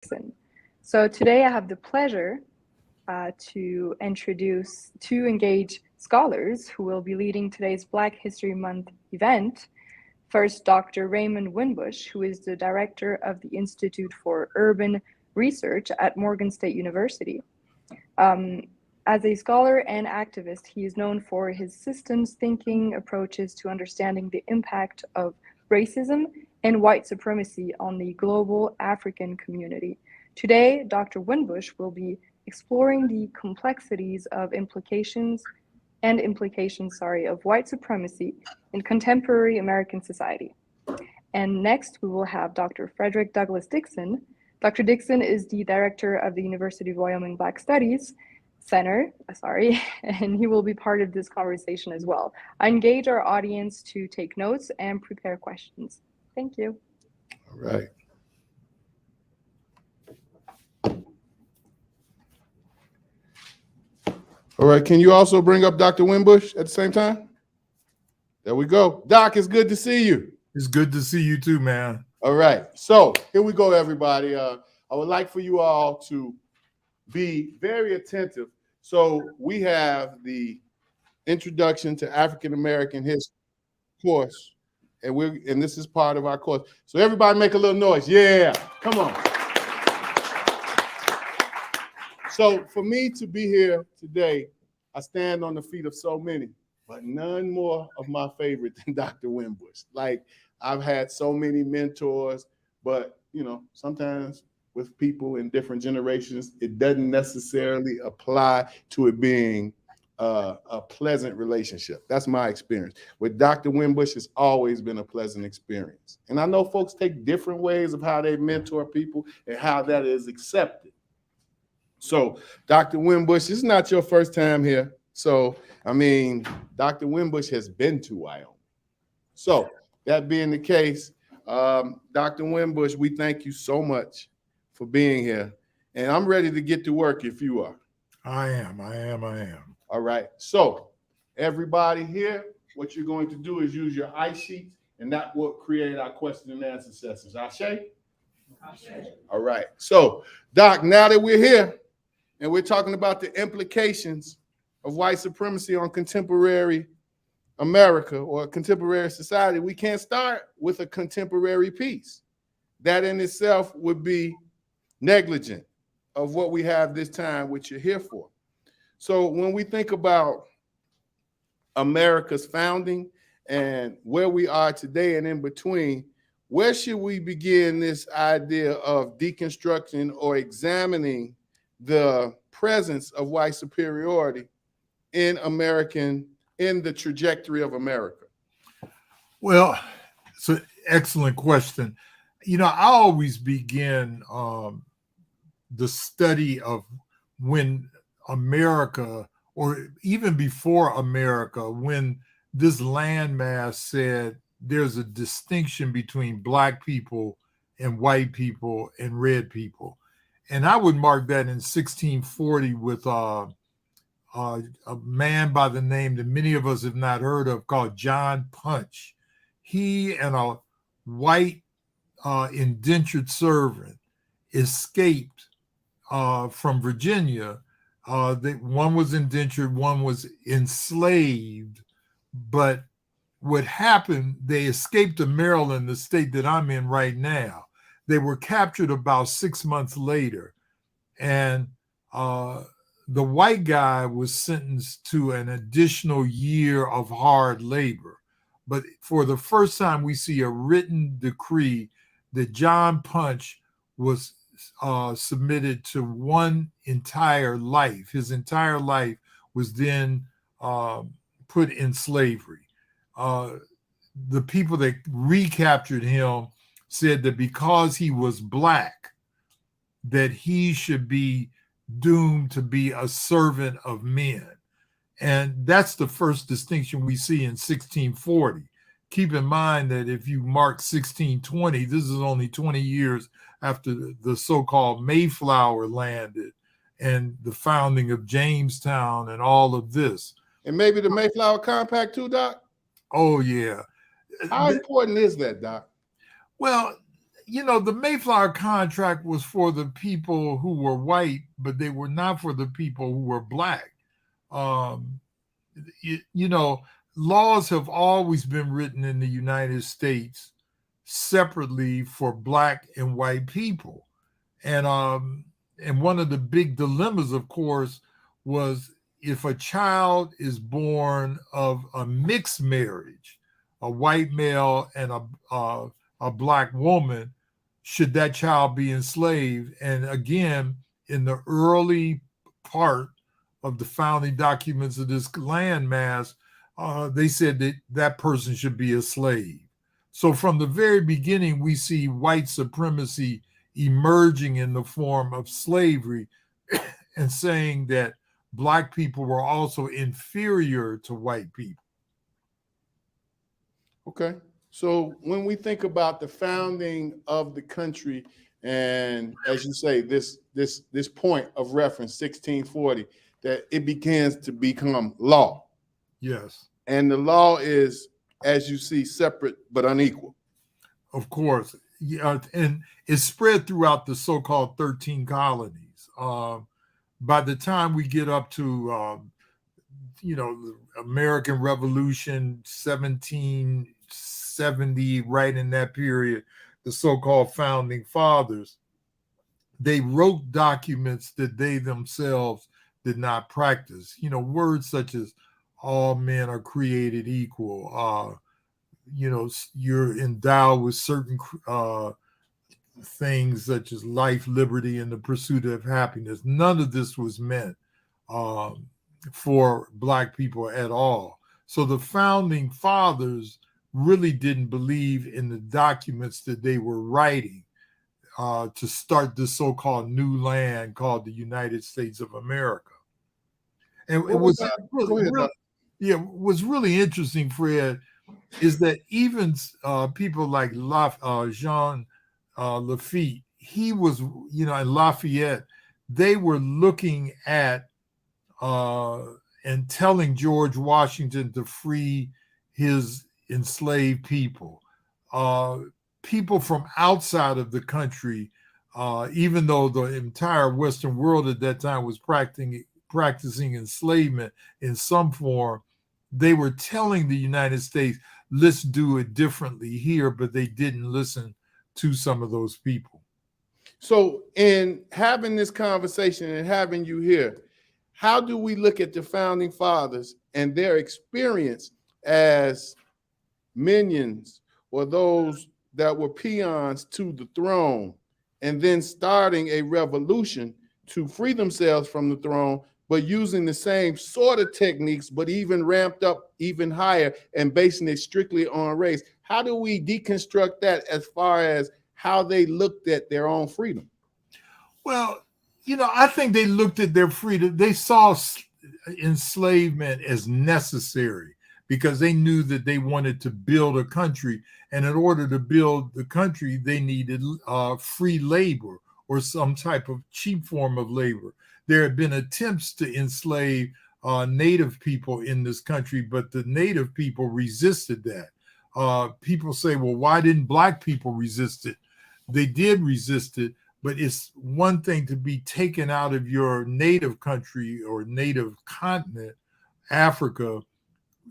Dixon. So today I have the pleasure to introduce two engaged scholars who will be leading today's Black History Month event. First, Dr. Raymond Winbush, who is the director of the Institute for Urban Research at Morgan State University. Um, as a scholar and activist, he is known for his systems thinking approaches to understanding the impact of racism and white supremacy on the global African community. Today, Dr. Winbush will be exploring the complexities of implications of white supremacy in contemporary American society. And next, we will have Dr. Frederick Douglass Dixon. Dr. Dixon is the director of the University of Wyoming Black Studies Center, and he will be part of this conversation as well. I engage our audience to take notes and prepare questions. Thank you. All right. All right, can you also bring up Dr. Winbush at the same time? There we go. Doc, it's good to see you. It's good to see you too, man. All right, so here we go, everybody. I would like for you all to be very attentive. So we have the Introduction to African American History course, and this is part of our course. So everybody make a little noise. Yeah, come on. So for me to be here today, I stand on the feet of so many, but none more of my favorite than Dr. Winbush. Like, I've had so many mentors, but sometimes with people in different generations, it doesn't necessarily apply to it being a pleasant relationship. That's my experience. With Dr. Winbush, it's always been a pleasant experience. And I know folks take different ways of how they mentor people and how that is accepted. So, Dr. Winbush, this is not your first time here. So, Dr. Winbush has been to Wyoming. So, that being the case, Dr. Winbush, we thank you so much for being here. And I'm ready to get to work if you are. I am. All right. So, everybody here, what you're going to do is use your ice sheets, and that will create our question and answer sessions. Ashe? All right. So, Doc, now that we're here, and we're talking about the implications of white supremacy on contemporary America or contemporary society, we can't start with a contemporary piece. That in itself would be negligent of what we have this time, which you're here for. So when we think about America's founding and where we are today and in between, where should we begin this idea of deconstructing or examining the presence of white superiority in the trajectory of America? Well, it's an excellent question. I always begin the study of when America, or even before America, when this landmass said there's a distinction between Black people and white people and red people. And I would mark that in 1640 with a man by the name that many of us have not heard of called John Punch. He and a white indentured servant escaped from Virginia. One was indentured, one was enslaved. But what happened, they escaped to Maryland, the state that I'm in right now. They were captured about 6 months later, and the white guy was sentenced to an additional year of hard labor. But for the first time, we see a written decree that John Punch was submitted to one entire life. His entire life was then put in slavery. The people that recaptured him said that because he was Black, that he should be doomed to be a servant of men. And that's the first distinction we see in 1640. Keep in mind that if you mark 1620, this is only 20 years after the so-called Mayflower landed and the founding of Jamestown and all of this. And maybe the Mayflower Compact too, Doc? Oh, yeah. How important is that, Doc? Well, the Mayflower contract was for the people who were white, but they were not for the people who were black. Um, Laws have always been written in the United States separately for black and white people. And one of the big dilemmas, of course, was if a child is born of a mixed marriage, a white male and a black woman, should that child be enslaved? And again, in the early part of the founding documents of this landmass, they said that that person should be a slave. So from the very beginning, we see white supremacy emerging in the form of slavery and saying that black people were also inferior to white people. Okay. So when we think about the founding of the country, and as you say, this point of reference, 1640, that it begins to become law. Yes. And the law is, as you see, separate but unequal. Of course. Yeah, and it's spread throughout the so-called 13 colonies. By the time we get up to, the American Revolution, 1770, right in that period, the so-called founding fathers, they wrote documents that they themselves did not practice. Words such as all men are created equal, you're endowed with certain things such as life, liberty, and the pursuit of happiness. None of this was meant for black people at all. So the founding fathers really didn't believe in the documents that they were writing to start this so-called new land called the United States of America. And it was what's really interesting, Fred, is that even people like Jean Lafitte, he was, and Lafayette, they were looking at and telling George Washington to free his enslaved people. People from outside of the country, even though the entire Western world at that time was practicing enslavement in some form, they were telling the United States, let's do it differently here, but they didn't listen to some of those people. So in having this conversation and having you here, how do we look at the founding fathers and their experience as minions or those that were peons to the throne, and then starting a revolution to free themselves from the throne, but using the same sort of techniques, but even ramped up even higher and basing it strictly on race? How do we deconstruct that as far as how they looked at their own freedom? Well, I think they looked at their freedom. They saw enslavement as necessary because they knew that they wanted to build a country. And in order to build the country, they needed free labor or some type of cheap form of labor. There had been attempts to enslave Native people in this country, but the Native people resisted that. People say, well, why didn't Black people resist it? They did resist it, but it's one thing to be taken out of your native country or native continent, Africa,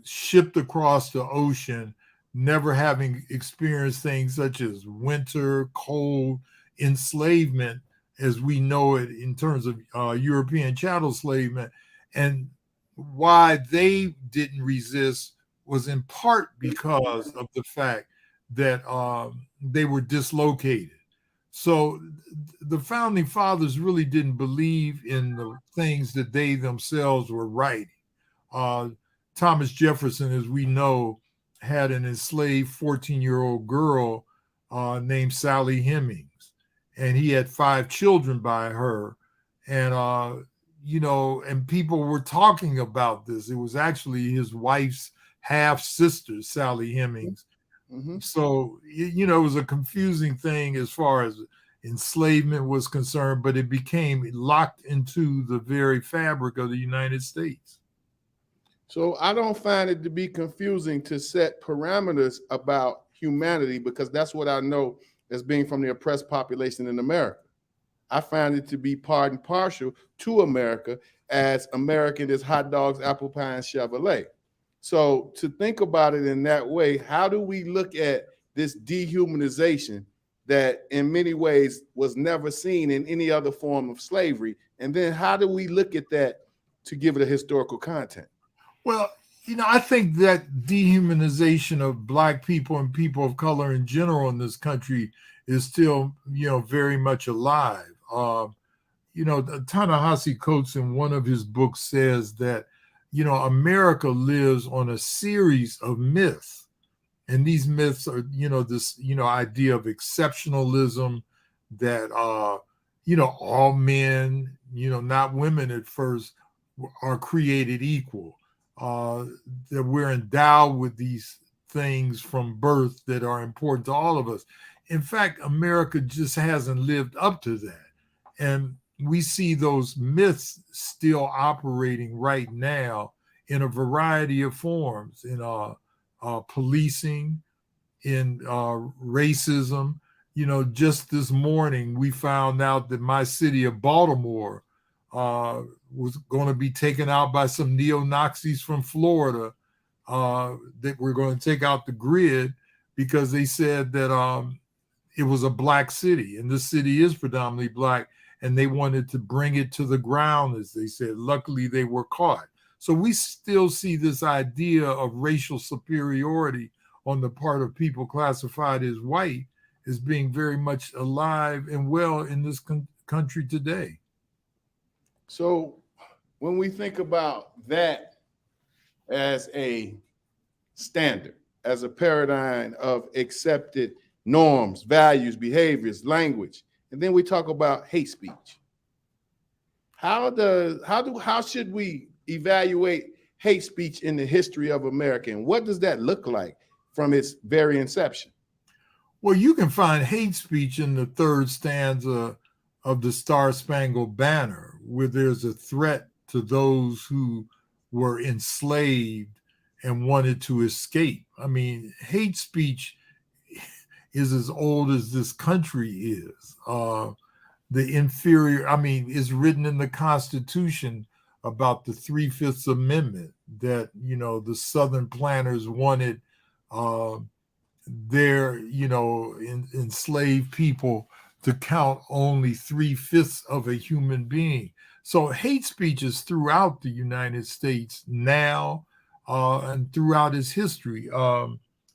shipped across the ocean, never having experienced things such as winter, cold, enslavement, as we know it in terms of European chattel enslavement. And why they didn't resist was in part because of the fact that they were dislocated. So the founding fathers really didn't believe in the things that they themselves were writing. Thomas Jefferson, as we know, had an enslaved 14-year-old girl named Sally Hemings, and he had 5 children by her. And, and people were talking about this. It was actually his wife's half sister, Sally Hemings. Mm-hmm. So, it was a confusing thing as far as enslavement was concerned, but it became locked into the very fabric of the United States. So I don't find it to be confusing to set parameters about humanity, because that's what I know as being from the oppressed population in America. I find it to be part and partial to America, as American is hot dogs, apple pie, and Chevrolet. So to think about it in that way, how do we look at this dehumanization that in many ways was never seen in any other form of slavery? And then how do we look at that to give it a historical content? Well, I think that dehumanization of Black people and people of color in general in this country is still, very much alive. Ta-Nehisi Coates in one of his books says that, America lives on a series of myths. And these myths are, this, idea of exceptionalism, that, all men, not women at first, are created equal. That we're endowed with these things from birth that are important to all of us. In fact, America just hasn't lived up to that. And we see those myths still operating right now in a variety of forms, in policing, in racism. Just this morning, we found out that my city of Baltimore was going to be taken out by some neo-Nazis from Florida that were going to take out the grid because they said that it was a Black city, and this city is predominantly Black, and they wanted to bring it to the ground, as they said. Luckily, they were caught. So we still see this idea of racial superiority on the part of people classified as white as being very much alive and well in this country today. So when we think about that as a standard, as a paradigm of accepted norms, values, behaviors, language, and then we talk about hate speech, how should we evaluate hate speech in the history of America, and what does that look like from its very inception? Well, you can find hate speech in the third stanza of the Star-Spangled Banner, where there's a threat to those who were enslaved and wanted to escape. I mean, hate speech is as old as this country is. Is written in the Constitution about the 3/5 Amendment, that, the Southern planters wanted their, enslaved people to count only 3/5 of a human being. So hate speech is throughout the United States now and throughout its history.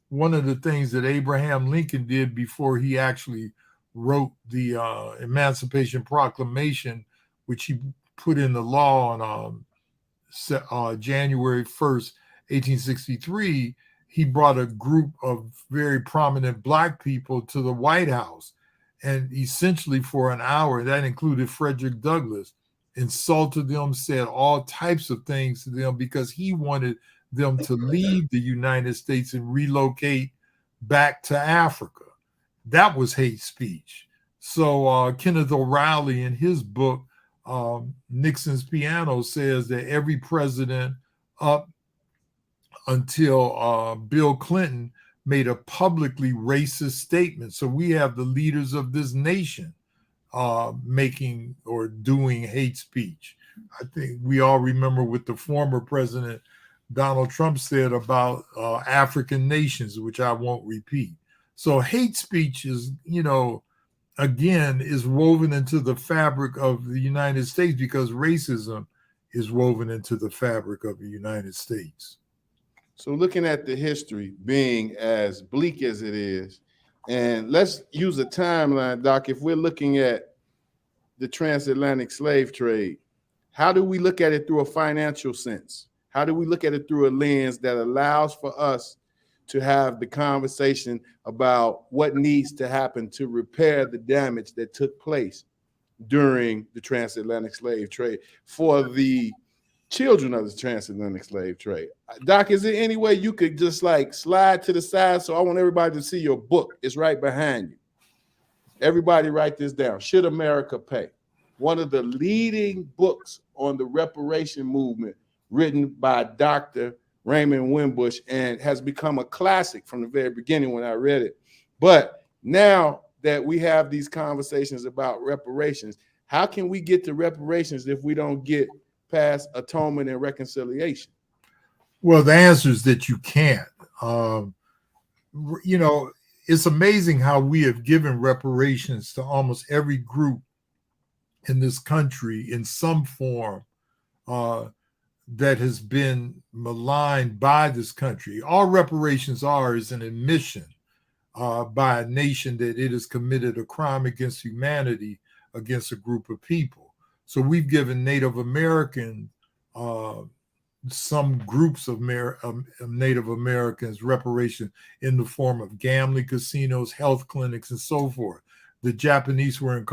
One of the things that Abraham Lincoln did before he actually wrote the Emancipation Proclamation, which he put in the law on January 1st, 1863, he brought a group of very prominent Black people to the White House, and essentially for an hour, that included Frederick Douglass, insulted them, said all types of things to them because he wanted them to leave the United States and relocate back to Africa. That was hate speech. So Kenneth O'Reilly, in his book, Nixon's Piano, says that every president up until Bill Clinton made a publicly racist statement. So we have the leaders of this nation making or doing hate speech. I think we all remember what the former president Donald Trump said about African nations, which I won't repeat. So hate speech is, again, is woven into the fabric of the United States because racism is woven into the fabric of the United States. So looking at the history being as bleak as it is, and let's use a timeline, Doc, if we're looking at the transatlantic slave trade, how do we look at it through a financial sense? How do we look at it through a lens that allows for us to have the conversation about what needs to happen to repair the damage that took place during the transatlantic slave trade for the children of the transatlantic slave trade? Doc, is there any way you could just slide to the side? So I want everybody to see your book. It's right behind you. Everybody write this down. Should America Pay? One of the leading books on the reparation movement, written by Dr. Raymond Winbush, and has become a classic from the very beginning when I read it. But now that we have these conversations about reparations. How can we get to reparations if we don't get past atonement and reconciliation? Well, the answer is that you can't. You know, it's amazing how we have given reparations to almost every group in this country in some form that has been maligned by this country. All reparations are is an admission by a nation that it has committed a crime against humanity against a group of people. So we've given Native American, some groups of Native Americans reparation in the form of gambling casinos, health clinics, and so forth. The Japanese were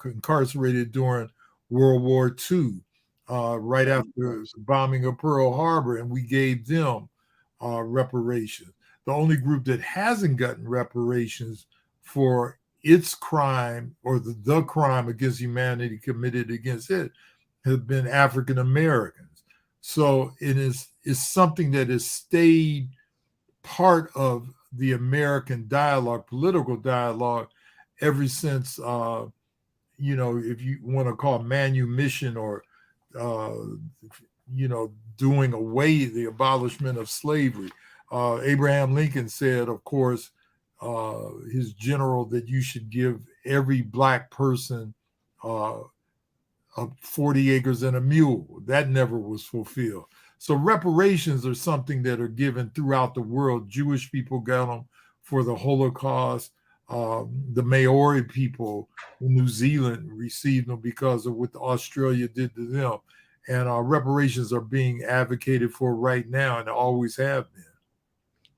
incarcerated during World War II, right after the bombing of Pearl Harbor, and we gave them reparations. The only group that hasn't gotten reparations for its crime or the crime against humanity committed against it have been African Americans. So it's something that has stayed part of the American dialogue, political dialogue, ever since, you know, if you want to call manumission or, you know, doing away the abolishment of slavery. Abraham Lincoln said, of course, his general, that you should give every black person 40 acres and a mule. That never was fulfilled. So reparations are something that are given throughout the world. Jewish people got them for the Holocaust. The Maori people in New Zealand received them because of what Australia did to them. And reparations are being advocated for right now and always have been.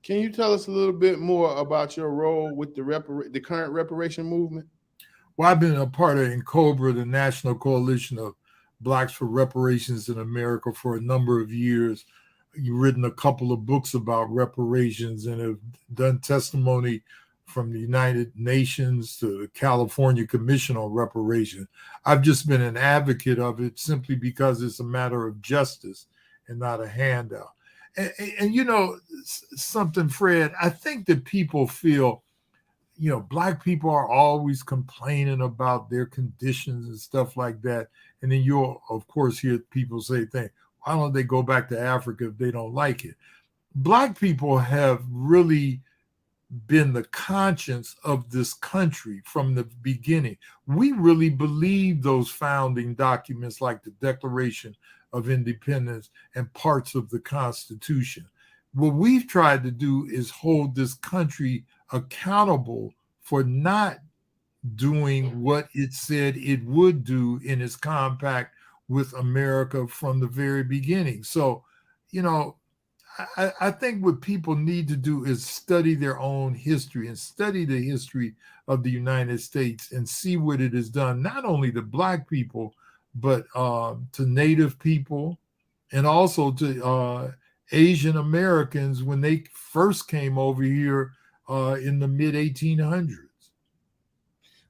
Can you tell us a little bit more about your role with the current reparation movement? Well, I've been a part of NCOBRA, the National Coalition of Blacks for Reparations in America, for a number of years. You've written a couple of books about reparations and have done testimony from the United Nations to the California Commission on Reparations. I've just been an advocate of it simply because it's a matter of justice and not a handout. And you know, something, Fred, I think that people feel, you know, Black people are always complaining about their conditions and stuff like that. And then you'll, of course, hear people say things, why don't they go back to Africa if they don't like it? Black people have really been the conscience of this country from the beginning. We really believe those founding documents like the Declaration of Independence and parts of the Constitution. What we've tried to do is hold this country accountable for not doing what it said it would do in its compact with America from the very beginning. So, you know, I think what people need to do is study their own history and study the history of the United States and see what it has done, not only to Black people, but to Native people and also to Asian Americans when they first came over here in the mid 1800s.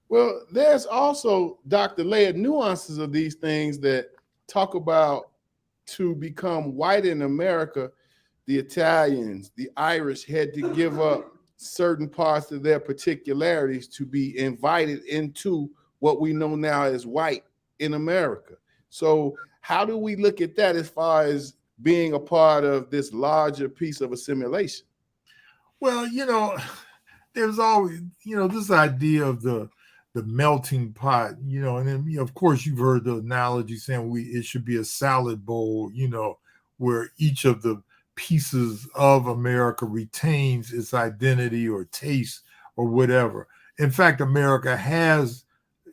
Well, there's also, Dr. Laird, nuances of these things that talk about to become white in America. The Italians, the Irish had to give up certain parts of their particularities to be invited into what we know now as white in America. So how do we look at that as far as being a part of this larger piece of assimilation? Well, you know, there's always, you know, this idea of the melting pot, you know, and then, you know, of course, you've heard the analogy saying it should be a salad bowl, you know, where each of the pieces of America retains its identity or taste or whatever. In fact, America has,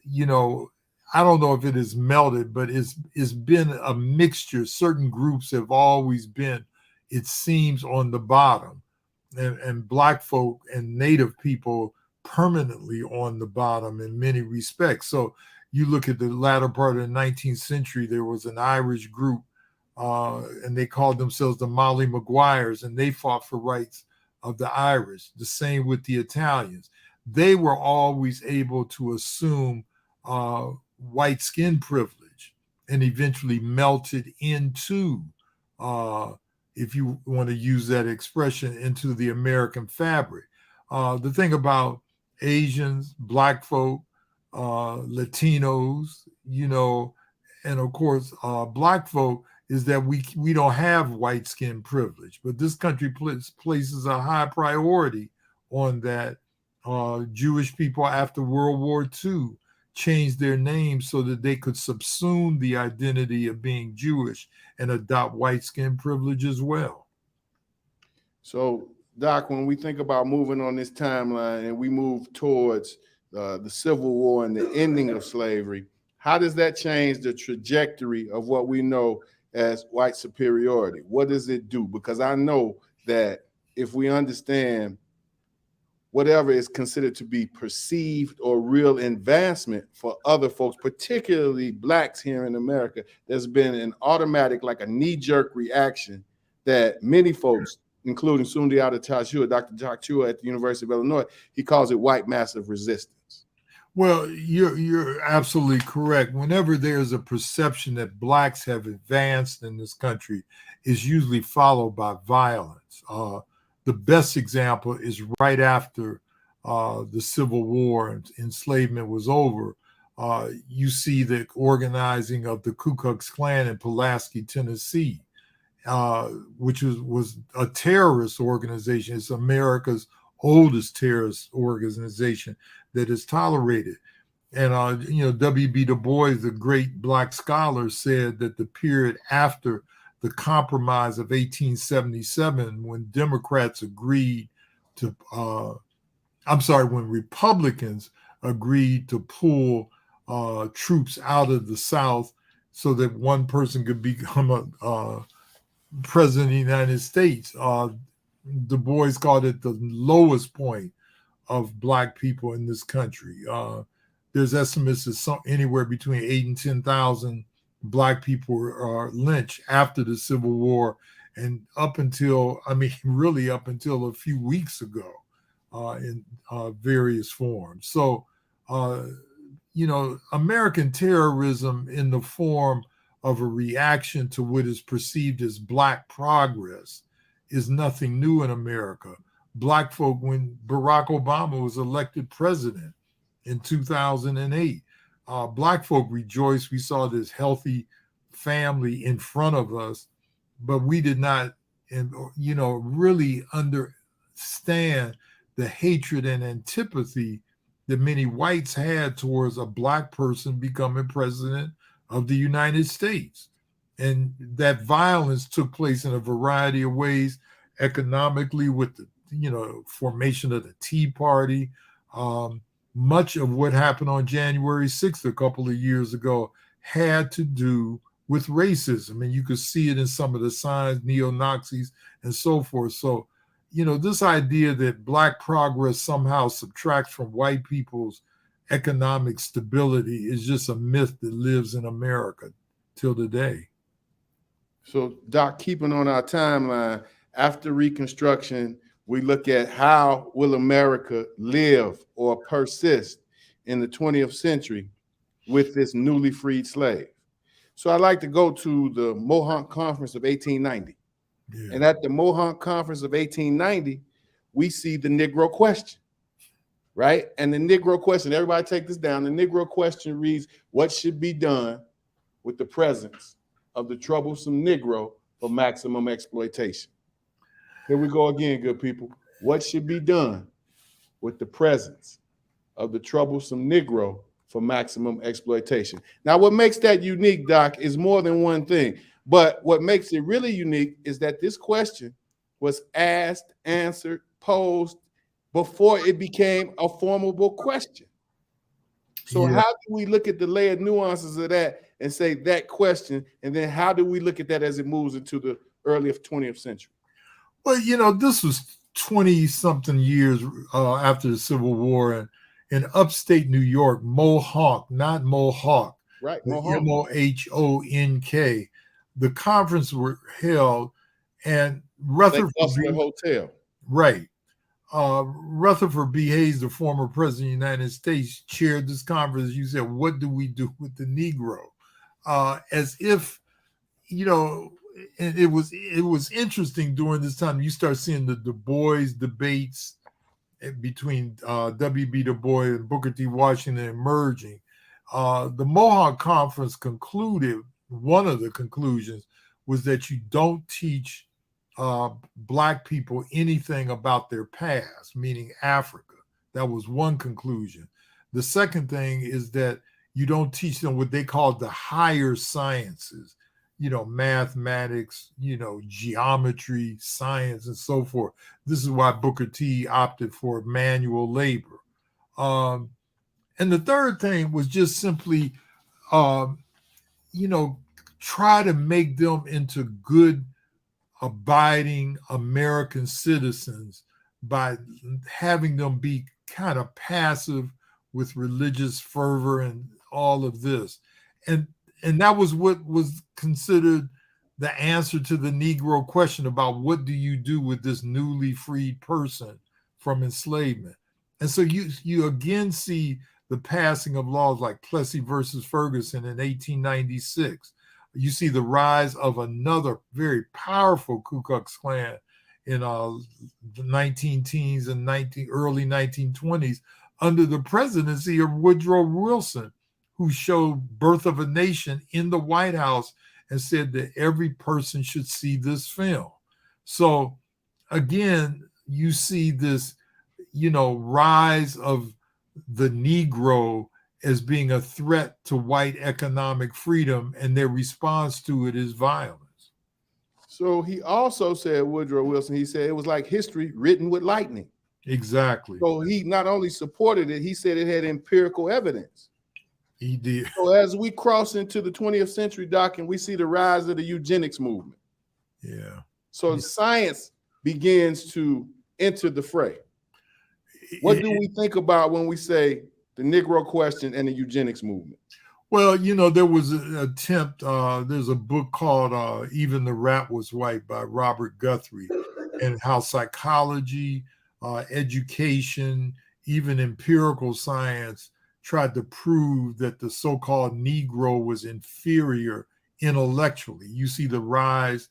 you know, I don't know if it is melted, but it's been a mixture. Certain groups have always been, it seems, on the bottom, and Black folk and Native people permanently on the bottom in many respects. So you look at the latter part of the 19th century, there was an Irish group and they called themselves the Molly Maguires, and they fought for rights of the Irish. The same with the Italians. They were always able to assume white skin privilege and eventually melted into, if you want to use that expression, into the American fabric. The thing about Asians, Black folk, Latinos, and of course, Black folk is that we don't have white skin privilege, but this country places a high priority on that. Jewish people after World War II changed their names so that they could subsume the identity of being Jewish and adopt white skin privilege as well. So, Doc, when we think about moving on this timeline and we move towards the Civil War and the ending of slavery, how does that change the trajectory of what we know as white superiority? What does it do? Because I know that if we understand whatever is considered to be perceived or real advancement for other folks, particularly Blacks here in America, there's been an automatic, like a knee-jerk reaction that many folks, including Sundiata Tashua, Dr. Tashua at the University of Illinois, he calls it white massive resistance. Well, you're absolutely correct. Whenever there's a perception that Blacks have advanced in this country, is usually followed by violence. The best example is right after the Civil War and enslavement was over. You see the organizing of the Ku Klux Klan in Pulaski, Tennessee, which was a terrorist organization. It's America's oldest terrorist organization that is tolerated. And, W.B. Du Bois, the great Black scholar, said that the period after the Compromise of 1877, when Democrats agreed to, when Republicans agreed to pull troops out of the South so that one person could become a president of the United States. Du Bois called it the lowest point of Black people in this country. There's estimates that anywhere between 8 and 10,000 Black people were lynched after the Civil War, and up until a few weeks ago, in various forms. So, American terrorism in the form of a reaction to what is perceived as Black progress is nothing new in America. Black folk, when Barack Obama was elected president in 2008, Black folk rejoiced. We saw this healthy family in front of us, but we did not, really understand the hatred and antipathy that many whites had towards a Black person becoming president of the United States. And that violence took place in a variety of ways, economically with the formation of the Tea Party. Much of what happened on January 6th a couple of years ago had to do with racism. And you could see it in some of the signs, neo-Nazis and so forth. So, this idea that Black progress somehow subtracts from white people's economic stability is just a myth that lives in America till today. So, Doc, keeping on our timeline, after Reconstruction, we look at how will America live or persist in the 20th century with this newly freed slave. So I'd like to go to the Mohonk Conference of 1890. Yeah. And at the Mohonk Conference of 1890, we see the Negro question, right? And the Negro question, everybody take this down. The Negro question reads, what should be done with the presence of the troublesome Negro for maximum exploitation? Here we go again, good people. What should be done with the presence of the troublesome Negro for maximum exploitation? Now, what makes that unique, Doc, is more than one thing. But what makes it really unique is that this question was asked, answered, posed before it became a formable question. So how do we look at the layered nuances of that and say that question? And then how do we look at that as it moves into the early 20th century? Well, this was 20-something years after the Civil War, and in upstate New York, Mohonk, not Mohawk, right? Mohonk. The conference were held, and Rutherford Hotel, right? Rutherford B. Hayes, the former president of the United States, chaired this conference. You said, "What do we do with the Negro?" As if, and it was interesting during this time. You start seeing the Du Bois debates between W.B. Du Bois and Booker T. Washington emerging, the Mohawk Conference concluded, one of the conclusions was that you don't teach Black people anything about their past, meaning Africa. That was one conclusion. The second thing is that you don't teach them what they call the higher sciences, mathematics, geometry, science, and so forth. This is why Booker T opted for manual labor. And the third thing was just simply, try to make them into good, abiding American citizens by having them be kind of passive with religious fervor and all of this. And that was what was considered the answer to the Negro question about what do you do with this newly freed person from enslavement. And so you again see the passing of laws like Plessy versus Ferguson in 1896. You see the rise of another very powerful Ku Klux Klan in the 19 teens and early 1920s under the presidency of Woodrow Wilson, who showed Birth of a Nation in the White House and said that every person should see this film. So again, you see this, rise of the Negro as being a threat to white economic freedom, and their response to it is violence. So he also said, Woodrow Wilson, he said it was like history written with lightning. Exactly. So he not only supported it, he said it had empirical evidence. He did. So as we cross into the 20th century, Doc, and we see the rise of the eugenics movement. Yeah. So science begins to enter the fray. What do we think about when we say the Negro question and the eugenics movement? Well, there was an attempt. There's a book called Even the Rat Was White by Robert Guthrie, and how psychology, education, even empirical science tried to prove that the so-called Negro was inferior intellectually. You see the rise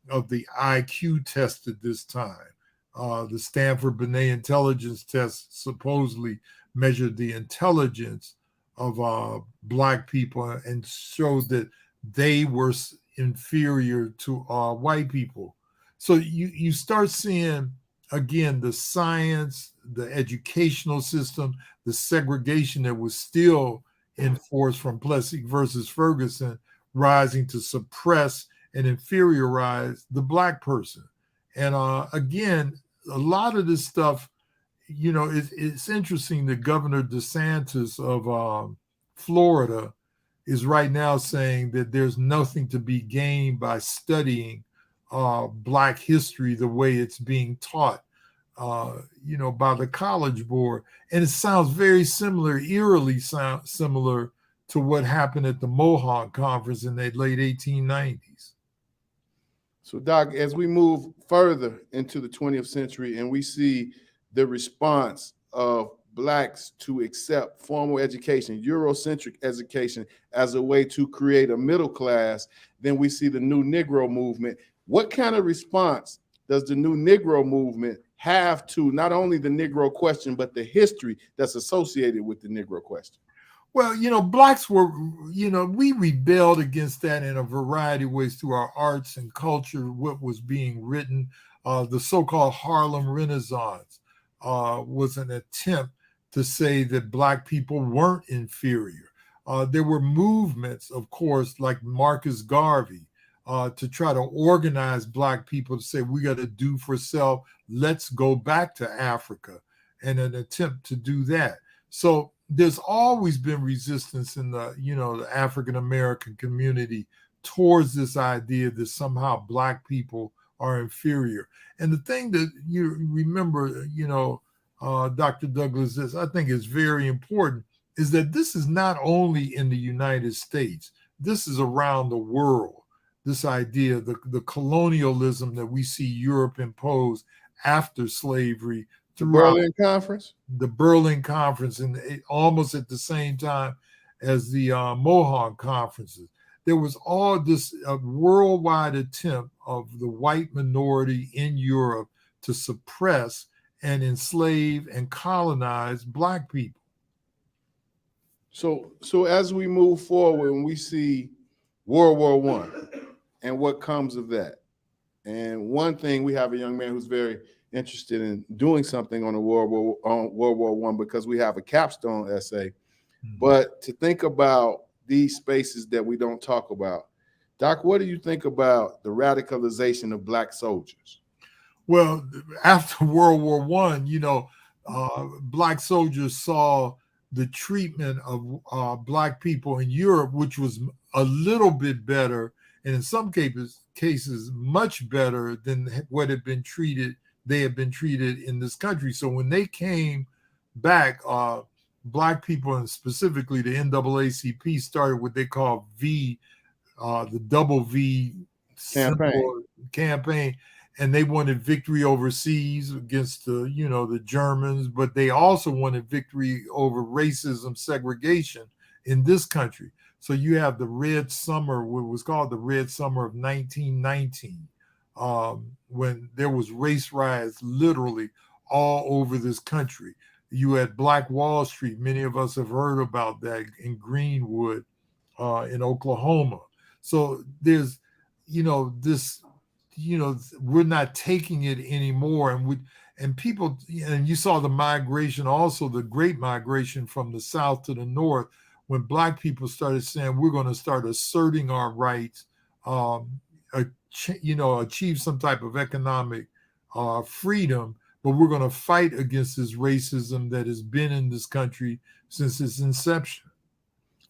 of the IQ test at this time. The Stanford Binet intelligence test supposedly measured the intelligence of Black people and showed that they were inferior to white people. So you start seeing, again, the science, the educational system, the segregation that was still enforced from Plessy versus Ferguson rising to suppress and inferiorize the Black person. And again, a lot of this stuff, it's interesting that Governor DeSantis of Florida is right now saying that there's nothing to be gained by studying Black history the way it's being taught, by the College Board. And it sounds very similar, eerily similar to what happened at the Mohawk Conference in the late 1890s. So, Doc, as we move further into the 20th century and we see the response of Blacks to accept formal education, Eurocentric education, as a way to create a middle class, then we see the new Negro movement. What kind of response does the new Negro movement have to not only the Negro question, but the history that's associated with the Negro question? Well, Blacks were, we rebelled against that in a variety of ways through our arts and culture, what was being written. The so-called Harlem Renaissance was an attempt to say that Black people weren't inferior. There were movements, of course, like Marcus Garvey, to try to organize Black people to say, we got to do for self, let's go back to Africa, and an attempt to do that. So there's always been resistance in the, the African-American community towards this idea that somehow Black people are inferior. And the thing that you remember, Dr. Douglas, this I think is very important, is that this is not only in the United States, this is around the world. This idea, the colonialism that we see Europe impose after slavery. The Berlin Conference? The Berlin Conference, and almost at the same time as the Mohawk conferences. There was all this worldwide attempt of the white minority in Europe to suppress and enslave and colonize Black people. So as we move forward and we see World War One and what comes of that, and one thing, we have a young man who's very interested in doing something on World War One because we have a capstone essay. But to think about these spaces that we don't talk about, Doc, what do you think about the radicalization of Black soldiers? Well, after World War One, Black soldiers saw the treatment of Black people in Europe, which was a little bit better, and in some cases much better than what had been treated. They had been treated in this country. So when they came back, Black people, and specifically the NAACP, started what they call the double V campaign, and they wanted victory overseas against the Germans, but they also wanted victory over racism, segregation in this country. So you have the Red Summer, what was called the Red Summer of 1919, when there was race riots literally all over this country. You had Black Wall Street. Many of us have heard about that in Greenwood, in Oklahoma. So there's, this, we're not taking it anymore. And people, and you saw the migration, also the great migration from the South to the North, when Black people started saying, we're going to start asserting our rights, achieve some type of economic freedom, but we're going to fight against this racism that has been in this country since its inception.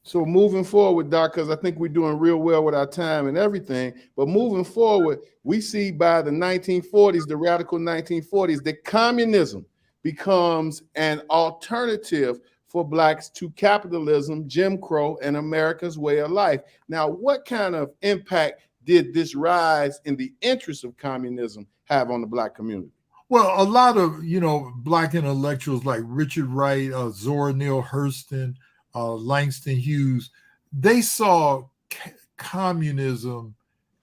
So moving forward, Doc, because I think we're doing real well with our time and everything, but moving forward, we see by the 1940s, the radical 1940s, that communism becomes an alternative for Blacks to capitalism, Jim Crow, and America's way of life. Now, what kind of impact did this rise in the interest of communism have on the Black community? Well, a lot of, Black intellectuals like Richard Wright, Zora Neale Hurston, Langston Hughes, they saw communism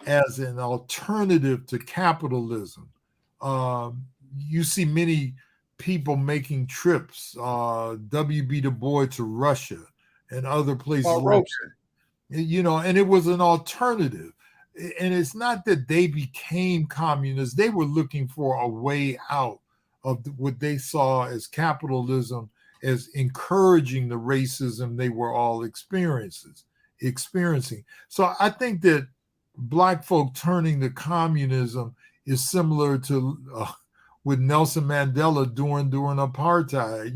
as an alternative to capitalism. You see many people making trips, W.B. Du Bois to Russia and other places like that. And it was an alternative. And it's not that they became communists. They were looking for a way out of what they saw as capitalism, as encouraging the racism they were all experiencing. So I think that Black folk turning to communism is similar to what Nelson Mandela doing during apartheid.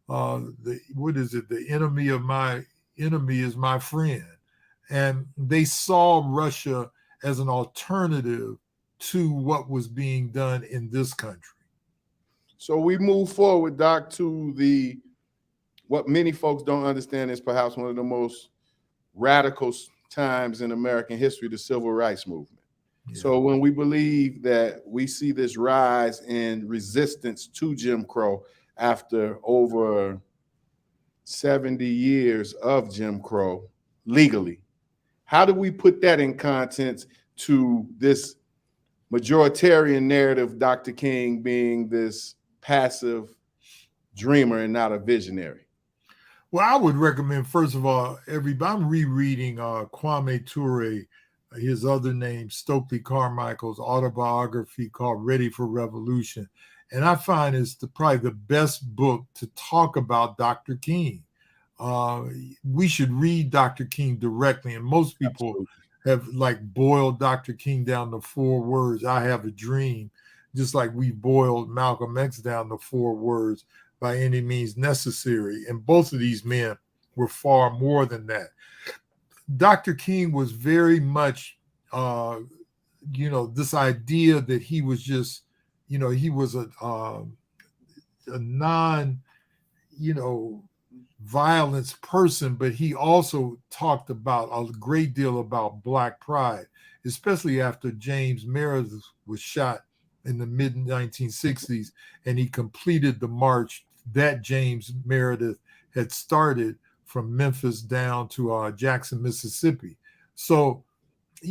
What is it? The enemy of my enemy is my friend. And they saw Russia as an alternative to what was being done in this country. So we move forward, Doc, to what many folks don't understand is perhaps one of the most radical times in American history, the Civil Rights Movement. Yeah. So when we believe that we see this rise in resistance to Jim Crow after over 70 years of Jim Crow legally, how do we put that in context to this majoritarian narrative, Dr. King being this passive dreamer and not a visionary? Well, I would recommend, first of all, I'm rereading Kwame Ture, his other name, Stokely Carmichael's autobiography called Ready for Revolution. And I find it's probably the best book to talk about Dr. King. We should read Dr. King directly. And most people have boiled Dr. King down to 4 words. I have a dream, just like we boiled Malcolm X down to 4 words, by any means necessary. And both of these men were far more than that. Dr. King was very much, this idea that he was just, he was a non, violence person, but he also talked about a great deal about Black pride, especially after James Meredith was shot in the mid 1960s, and he completed the march that James Meredith had started from Memphis down to Jackson, Mississippi. So,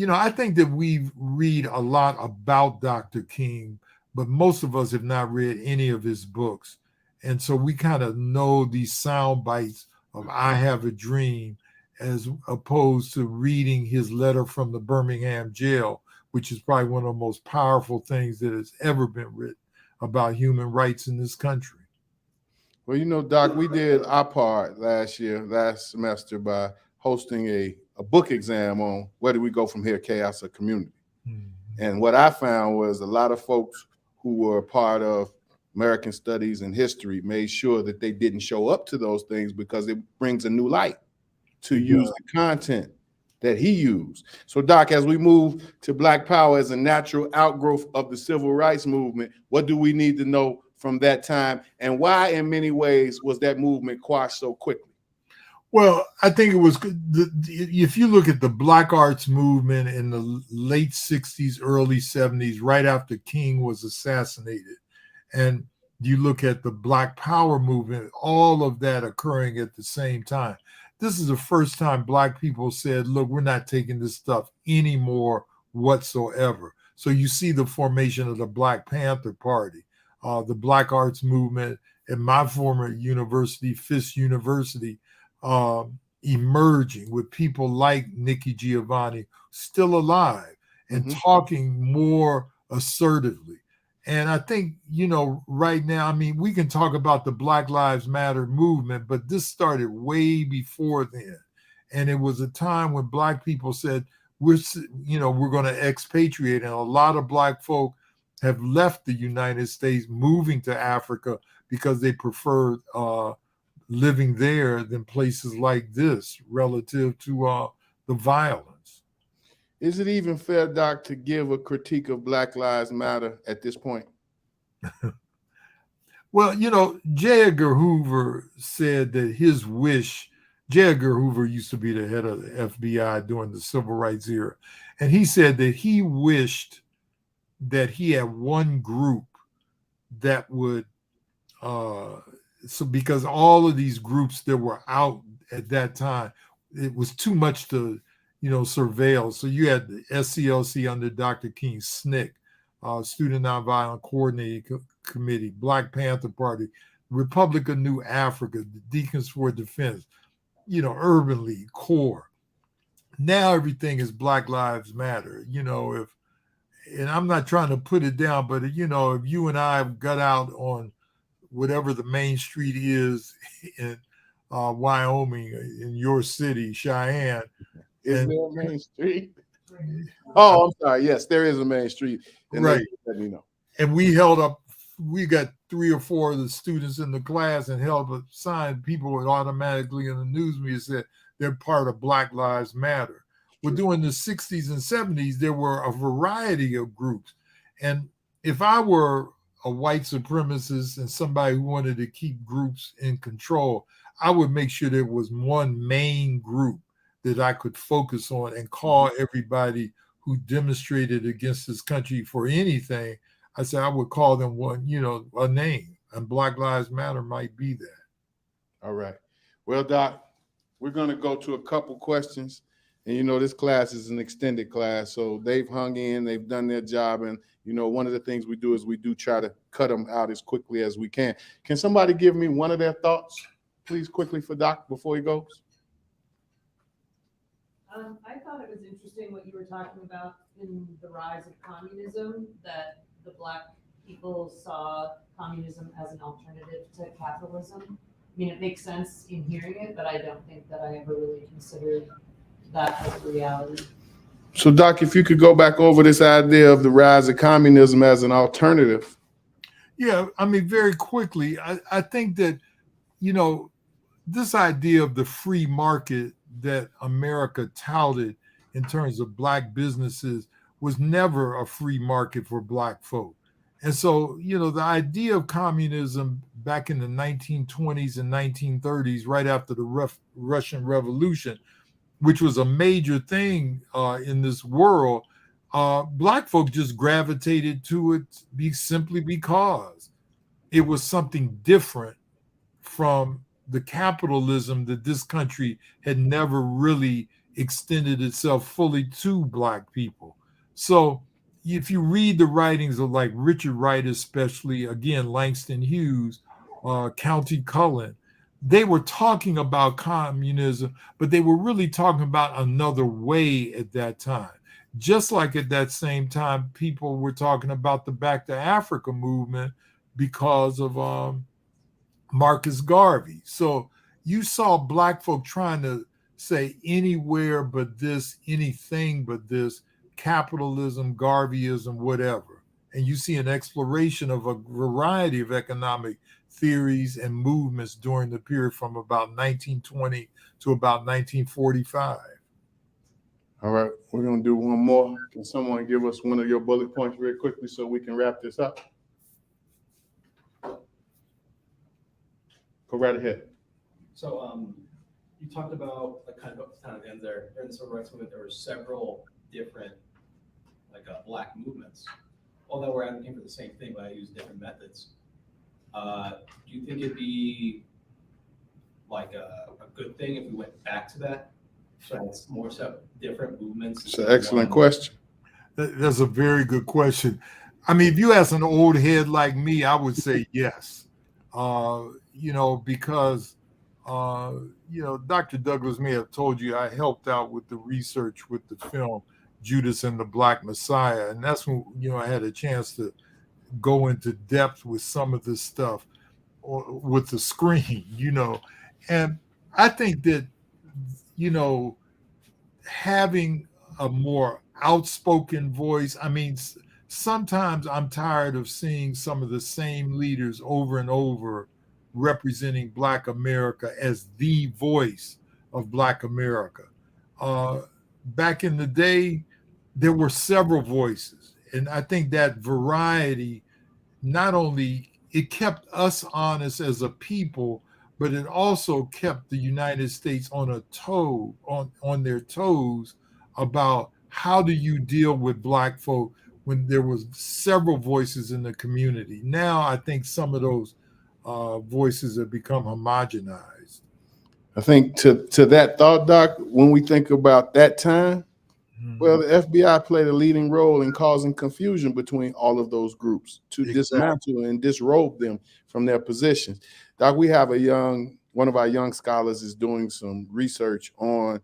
I think that we read a lot about Dr. King, but most of us have not read any of his books. And so we kind of know these sound bites of I Have a Dream as opposed to reading his letter from the Birmingham jail, which is probably one of the most powerful things that has ever been written about human rights in this country. Well, you know, Doc, we did our part last semester, by hosting a book exam on where do we go from here, chaos or community. Mm-hmm. And what I found was a lot of folks who were part of American studies and history made sure that they didn't show up to those things because it brings a new light to use the content that he used. So, Doc, as we move to Black Power as a natural outgrowth of the civil rights movement, what do we need to know from that time, and why in many ways was that movement quashed so quickly? Well, I think it was, if you look at the Black arts movement in the late 60s, early 70s, right after King was assassinated, and you look at the Black Power movement, all of that occurring at the same time. This is the first time Black people said, look, we're not taking this stuff anymore whatsoever. So you see the formation of the Black Panther Party, the Black arts movement at my former university, Fisk University, emerging with people like Nikki Giovanni still alive and talking more assertively. And I think, you know, right now, I mean, we can talk about the Black Lives Matter movement, but this started way before then. And it was a time when Black people said, we're going to expatriate. And a lot of Black folk have left the United States, moving to Africa because they prefer living there than places like this relative to the violence. Is it even fair, Doc, to give a critique of Black Lives Matter at this point? Well, you know, J. Edgar Hoover said that his wish, J. Edgar Hoover used to be the head of the FBI during the Civil Rights era, and he said that he wished that he had one group that would, so because all of these groups that were out at that time, it was too much to, you know, surveil. So you had the SCLC under Dr. King, SNCC, Student Nonviolent Coordinating Committee, Black Panther Party, Republic of New Africa, the Deacons for Defense, you know, Urban League, CORE. Now everything is Black Lives Matter. You know, and I'm not trying to put it down, but, you know, if you and I got out on whatever the main street is in Wyoming, in your city, Cheyenne. Is there a main street? Oh, I'm sorry. Yes, there is a main street. And right. Let me know. And we got 3 or 4 of the students in the class and held a sign. People would automatically in the news media said they're part of Black Lives Matter. Well, during the 60s and 70s, there were a variety of groups. And if I were a white supremacist and somebody who wanted to keep groups in control, I would make sure there was one main group that I could focus on and call everybody who demonstrated against this country for anything. I said I would call them one, you know, a name, and Black Lives Matter might be that. All right. Well, Doc, we're going to go to a couple questions. And, you know, this class is an extended class, so they've hung in, they've done their job. And, you know, one of the things we do is we do try to cut them out as quickly as we can. Can somebody give me one of their thoughts, please, quickly for Doc before he goes? I thought it was interesting what you were talking about in the rise of communism, that the Black people saw communism as an alternative to capitalism. I mean, it makes sense in hearing it, but I don't think that I ever really considered that as a reality. So, Doc, if you could go back over this idea of the rise of communism as an alternative. Yeah, I mean, very quickly, I think that, you know, this idea of the free market that America touted in terms of Black businesses was never a free market for Black folk. And so, you know, the idea of communism back in the 1920s and 1930s, right after the Russian Revolution, which was a major thing in this world, Black folk just gravitated to it simply because it was something different from the capitalism that this country had never really extended itself fully to Black people. So, if you read the writings of like Richard Wright, especially, again, Langston Hughes, County Cullen, they were talking about communism, but they were really talking about another way at that time. Just like at that same time, people were talking about the Back to Africa movement because of Marcus Garvey. So you saw Black folk trying to say anywhere but this, anything but this, capitalism, Garveyism, whatever. And you see an exploration of a variety of economic theories and movements during the period from about 1920 to about 1945. All right, we're gonna do one more. Can someone give us one of your bullet points real quickly so we can wrap this up? Go right ahead. So you talked about like kind of ends there during the civil rights movement. There were several different Black movements, all that were advocating for the same thing, but I used different methods. Do you think it'd be like a good thing if we went back to that? So it's more so different movements. It's an excellent question. That's a very good question. I mean, if you ask an old head like me, I would say yes. Because Dr. Douglas may have told you I helped out with the research with the film Judas and the Black Messiah. And that's when, I had a chance to go into depth with some of this stuff with the screen, And I think that, having a more outspoken voice, I mean, sometimes I'm tired of seeing some of the same leaders over and over representing Black America as the voice of Black America. Back in the day, there were several voices. And I think that variety, not only it kept us honest as a people, but it also kept the United States on their toes about how do you deal with Black folk when there was several voices in the community. Now I think some of those voices have become homogenized. I think to that thought, Doc, when we think about that time, well, the FBI played a leading role in causing confusion between all of those groups to dismantle and disrobe them from their positions. Doc, we have one of our young scholars is doing some research on,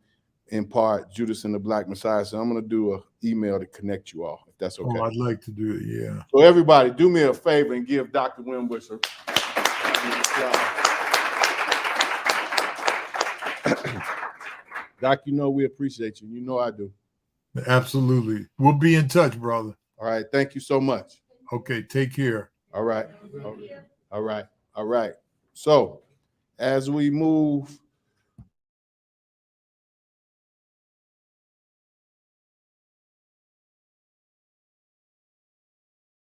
in part, Judas and the Black Messiah. So I'm going to do an email to connect you all, if that's okay. Oh, I'd like to do it, yeah. So everybody, do me a favor and give Dr. Winbush a Doc, we appreciate you. You know I do. Absolutely. We'll be in touch, brother. All right. Thank you so much. Okay. Take care. All right. All right. So as we move